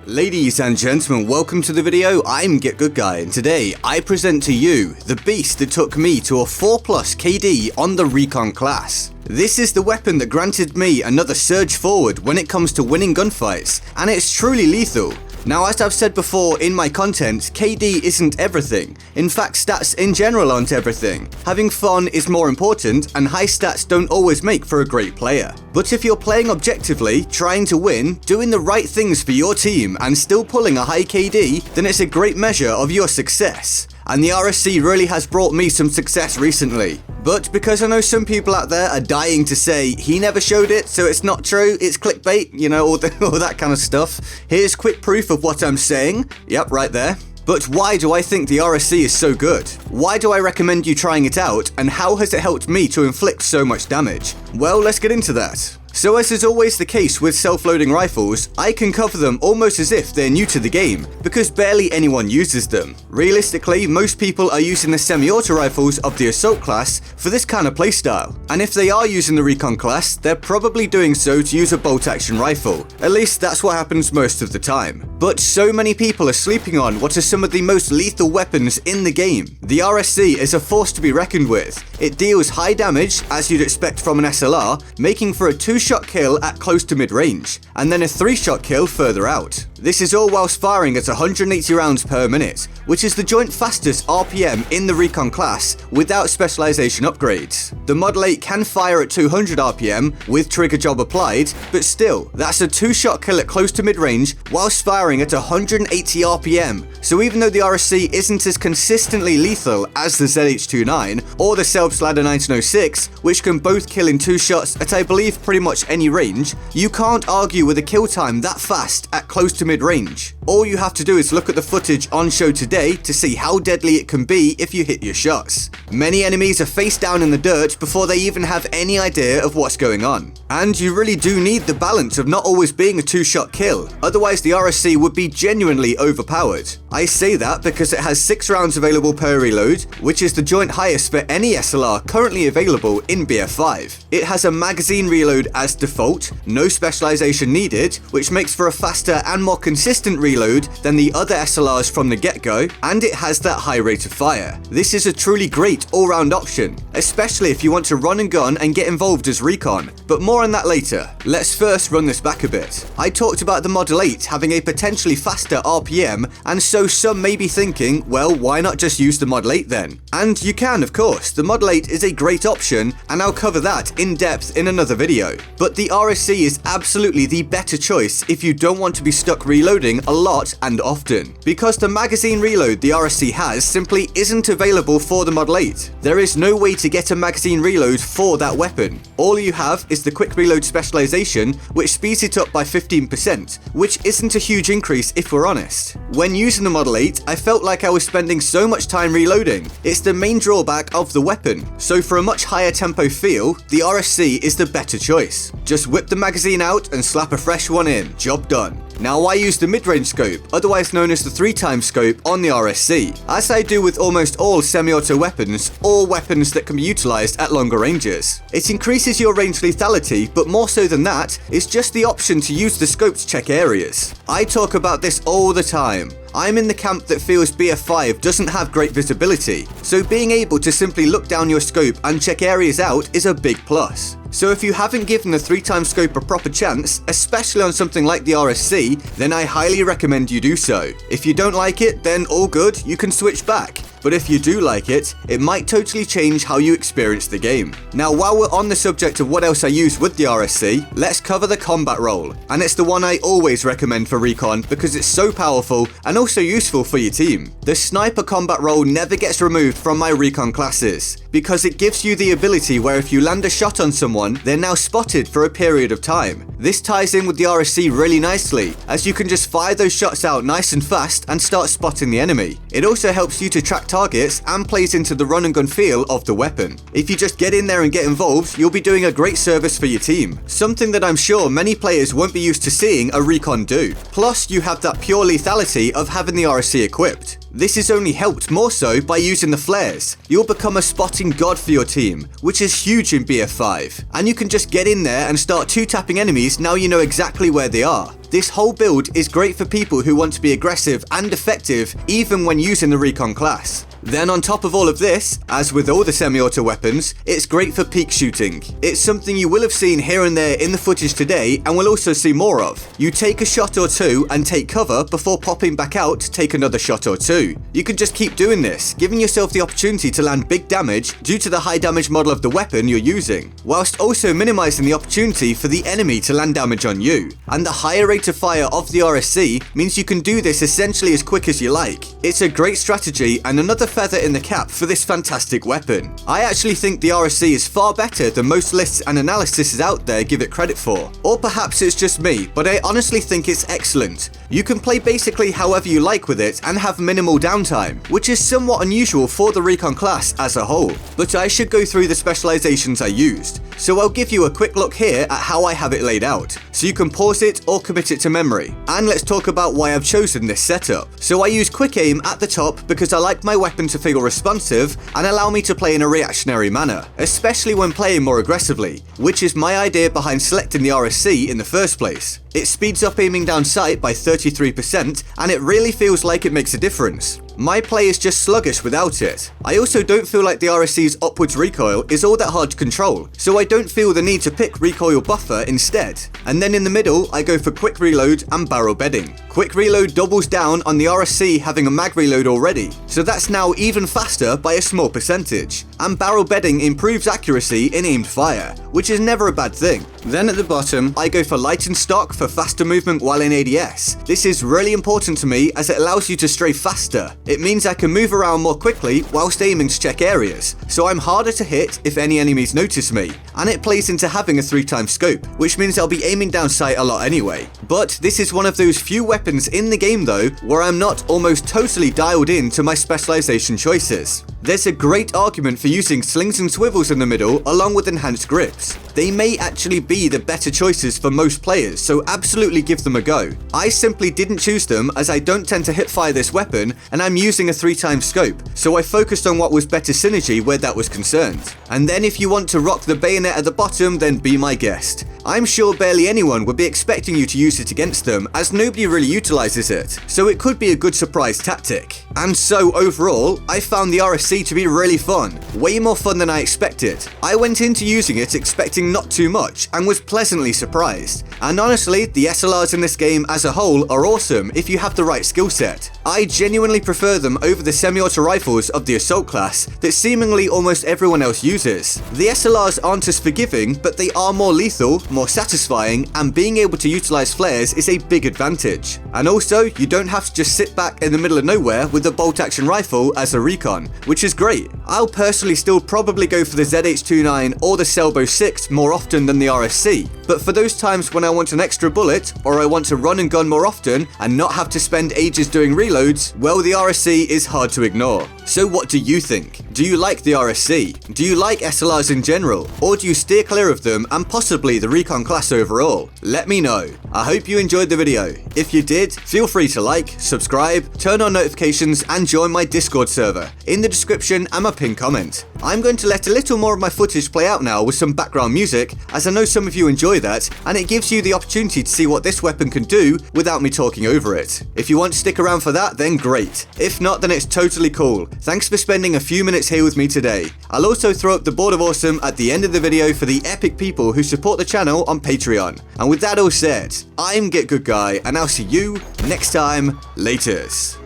Ladies and gentlemen, welcome to the video. I'm GetGoodGuy, and today I present to you the beast that took me to a 4+ KD on the Recon class. This is the weapon that granted me another surge forward when it comes to winning gunfights, and it's truly lethal. Now, as I've said before in my content, KD isn't everything. In fact, stats in general aren't everything. Having fun is more important, and high stats don't always make for a great player. But if you're playing objectively, trying to win, doing the right things for your team, and still pulling a high KD, then it's a great measure of your success. And the RSC really has brought me some success recently. But because I know some people out there are dying to say he never showed it, so it's not true, it's clickbait, you know, all that kind of stuff, here's quick proof of what I'm saying. Yep, right there. But why do I think the RSC is so good? Why do I recommend you trying it out, and how has it helped me to inflict so much damage? Well, let's get into that. So as is always the case with self-loading rifles, I can cover them almost as if they're new to the game, because barely anyone uses them. Realistically, most people are using the semi-auto rifles of the assault class for this kind of playstyle, and if they are using the Recon class, they're probably doing so to use a bolt-action rifle. At least that's what happens most of the time. But so many people are sleeping on what are some of the most lethal weapons in the game. The RSC is a force to be reckoned with. It deals high damage, as you'd expect from an SLR, making for a 2-shot kill at close to mid-range, and then a 3-shot kill further out. This is all whilst firing at 180 rounds per minute, which is the joint fastest RPM in the Recon class without specialization upgrades. The Model 8 can fire at 200 RPM with trigger job applied, but still, that's a 2-shot kill at close to mid-range whilst firing at 180 RPM. So even though the RSC isn't as consistently lethal as the ZH29 or the Selbstlader 1906, which can both kill in 2 shots at I believe pretty much any range, you can't argue with a kill time that fast at close to mid-range. All you have to do is look at the footage on show today to see how deadly it can be if you hit your shots. Many enemies are face down in the dirt before they even have any idea of what's going on. And you really do need the balance of not always being a 2-shot kill, otherwise the RSC would be genuinely overpowered. I say that because it has 6 rounds available per reload, which is the joint highest for any SLR currently available in BF5. It has a magazine reload as default, no specialization needed, which makes for a faster and more consistent reload than the other SLRs from the get-go, and it has that high rate of fire. This is a truly great all-round option, especially if you want to run and gun and get involved as Recon, but more on that later. Let's first run this back a bit. I talked about the Model 8 having a potentially faster RPM, and so some may be thinking, well, why not just use the Model 8 then? And you can, of course. The Model 8 is a great option, and I'll cover that in depth in another video. But the RSC is absolutely the better choice if you don't want to be stuck reloading a lot and often, because the magazine reload the RSC has simply isn't available for the Model 8. There is no way to get a magazine reload for that weapon. All you have is the quick reload specialization, which speeds it up by 15%, which isn't a huge increase if we're honest. When using the Model 8, I felt like I was spending so much time reloading. It's the main drawback of the weapon, so for a much higher tempo feel, the RSC is the better choice. Just whip the magazine out and slap a fresh one in, job done. Now I use the mid-range scope, otherwise known as the 3x scope on the RSC, as I do with almost all semi-auto weapons, or weapons that can be utilized at longer ranges. It increases your range lethality, but more so than that, it's just the option to use the scope to check areas. I talk about this all the time. I'm in the camp that feels BF5 doesn't have great visibility, so being able to simply look down your scope and check areas out is a big plus. So if you haven't given the 3x scope a proper chance, especially on something like the RSC, then I highly recommend you do so. If you don't like it, then all good, you can switch back. But if you do like it, it might totally change how you experience the game. Now, while we're on the subject of what else I use with the RSC, let's cover the combat role. And it's the one I always recommend for Recon because it's so powerful and also useful for your team. The sniper combat role never gets removed from my Recon classes, because it gives you the ability where if you land a shot on someone, they're now spotted for a period of time. This ties in with the RSC really nicely, as you can just fire those shots out nice and fast and start spotting the enemy. It also helps you to track targets and plays into the run and gun feel of the weapon. If you just get in there and get involved, you'll be doing a great service for your team, something that I'm sure many players won't be used to seeing a Recon do. Plus, you have that pure lethality of having the RSC equipped. This is only helped more so by using the flares. You'll become a spotting god for your team, which is huge in BF5. And you can just get in there and start two-tapping enemies now you know exactly where they are. This whole build is great for people who want to be aggressive and effective even when using the Recon class. Then on top of all of this, as with all the semi-auto weapons, it's great for peek shooting. It's something you will have seen here and there in the footage today and will also see more of. You take a shot or two and take cover before popping back out to take another shot or two. You can just keep doing this, giving yourself the opportunity to land big damage due to the high damage model of the weapon you're using, whilst also minimizing the opportunity for the enemy to land damage on you. And the higher rate of fire of the RSC means you can do this essentially as quick as you like. It's a great strategy and another feather in the cap for this fantastic weapon. I actually think the RSC is far better than most lists and analyses out there give it credit for. Or perhaps it's just me, but I honestly think it's excellent. You can play basically however you like with it and have minimal downtime, which is somewhat unusual for the Recon class as a whole. But I should go through the specializations I used. So I'll give you a quick look here at how I have it laid out, so you can pause it or commit it to memory. And let's talk about why I've chosen this setup. So I use quick aim at the top because I like my weapon to feel responsive and allow me to play in a reactionary manner, especially when playing more aggressively, which is my idea behind selecting the RSC in the first place. It speeds up aiming down sight by 33% and it really feels like it makes a difference. My play is just sluggish without it. I also don't feel like the RSC's upwards recoil is all that hard to control, so I don't feel the need to pick recoil buffer instead. And then in the middle, I go for quick reload and barrel bedding. Quick reload doubles down on the RSC having a mag reload already, so that's now even faster by a small percentage. And barrel bedding improves accuracy in aimed fire, which is never a bad thing. Then at the bottom, I go for light and stock for faster movement while in ADS. This is really important to me as it allows you to strafe faster. It means I can move around more quickly whilst aiming to check areas, so I'm harder to hit if any enemies notice me. And it plays into having a 3x scope, which means I'll be aiming down sight a lot anyway. But this is one of those few weapons in the game though, where I'm not almost totally dialed in to my specialization choices. There's a great argument for using slings and swivels in the middle along with enhanced grips. They may actually be the better choices for most players, so absolutely give them a go. I simply didn't choose them as I don't tend to hip fire this weapon and I'm using a 3x scope, so I focused on what was better synergy where that was concerned. And then if you want to rock the bayonet at the bottom, then be my guest. I'm sure barely anyone would be expecting you to use it against them as nobody really utilizes it, so it could be a good surprise tactic. And so overall, I found the RSC to be really fun, way more fun than I expected. I went into using it expecting not too much and was pleasantly surprised. And honestly, the SLRs in this game as a whole are awesome if you have the right skill set. I genuinely prefer them over the semi-auto rifles of the assault class that seemingly almost everyone else uses. The SLRs aren't as forgiving, but they are more lethal, more satisfying, and being able to utilize flares is a big advantage. And also, you don't have to just sit back in the middle of nowhere with a bolt action rifle as a Recon, which is great. I'll personally still probably go for the ZH29 or the Selbo 6 more often than the RSC, but for those times when I want an extra bullet or I want to run and gun more often and not have to spend ages doing reloads, well, the RSC is hard to ignore. So what do you think? Do you like the RSC? Do you like SLRs in general? Or do you steer clear of them and possibly the Recon class overall? Let me know. I hope you enjoyed the video. If you did, feel free to like, subscribe, turn on notifications and join my Discord server in the description and my pinned comment. I'm going to let a little more of my footage play out now with some background music, as I know some of you enjoy that, and it gives you the opportunity to see what this weapon can do without me talking over it. If you want to stick around for that, then great. If not, then it's totally cool. Thanks for spending a few minutes here with me today. I'll also throw up the board of awesome at the end of the video for the epic people who support the channel on Patreon. And with that all said, I'm GetGoodGuy, and I'll see you next time. Laters.